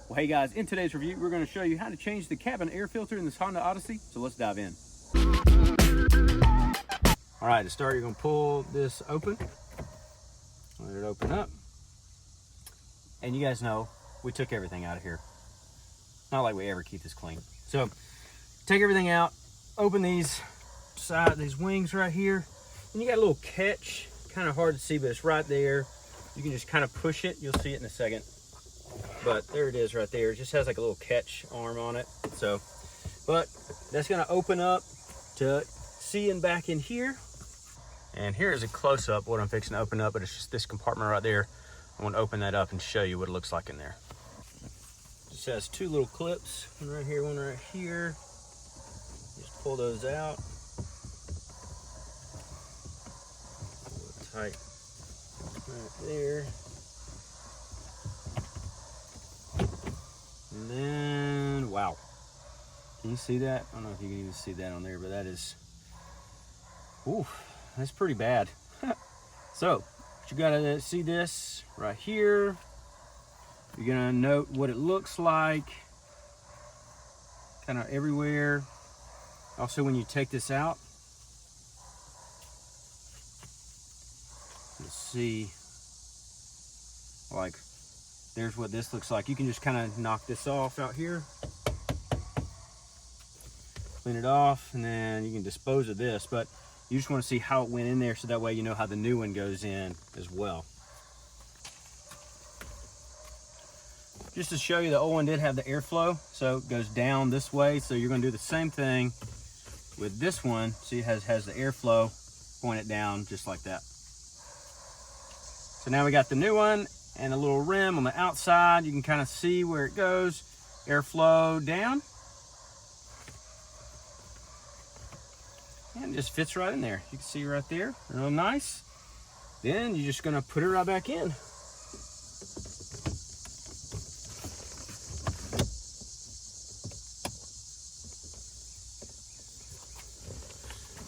Well, hey guys, in today's review, we're going to show you how to change the cabin air filter in this Honda Odyssey. So let's dive in. All right, to start, you're going to pull this open. Let it open up. And you guys know, we took everything out of here. Not like we ever keep this clean. So, take everything out, open these wings right here. And you got a little catch, kind of hard to see, but it's right there. You can just kind of push it. You'll see it in a second. But there it is right there. It just has like a little catch arm on it. So, but that's gonna open up to seeing back in here. And here's a close-up what I'm fixing to open up, but it's just this compartment right there. I want to open that up and show you what it looks like in there. Just has two little clips, one right here, one right here. Just pull those out. Pull it tight right there. And then, wow. Can you see that? I don't know if you can even see that on there, but that is, oof, that's pretty bad. So, you gotta see this right here. You're gonna note what it looks like, kind of everywhere. Also, when you take this out, you'll see, like, there's what this looks like. You can just kind of knock this off out here, clean it off, and then you can dispose of this. But you just want to see how it went in there, so that way you know how the new one goes in as well. Just to show you, the old one did have the airflow, so it goes down this way. So you're going to do the same thing with this one. See, it has the airflow, point it down just like that. So now we got the new one and a little rim on the outside. You can kind of see where it goes. Airflow down. And it just fits right in there. You can see right there, real nice. Then you're just gonna put it right back in.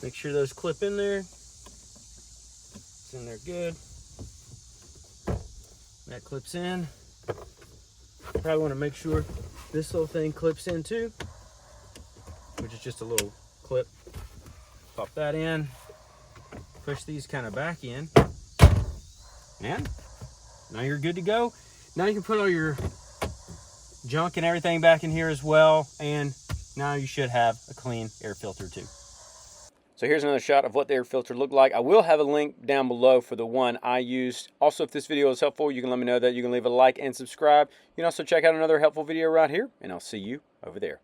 Make sure those clip in there. It's in there good. That clips in. Probably want to make sure this little thing clips in too, which is just a little clip. Pop that in. Push these kind of back in. And now you're good to go. Now you can put all your junk and everything back in here as well. And now you should have a clean air filter too. So here's another shot of what the air filter looked like. I will have a link down below for the one I used. Also, if this video is helpful, you can let me know that. You can leave a like and subscribe. You can also check out another helpful video right here, and I'll see you over there.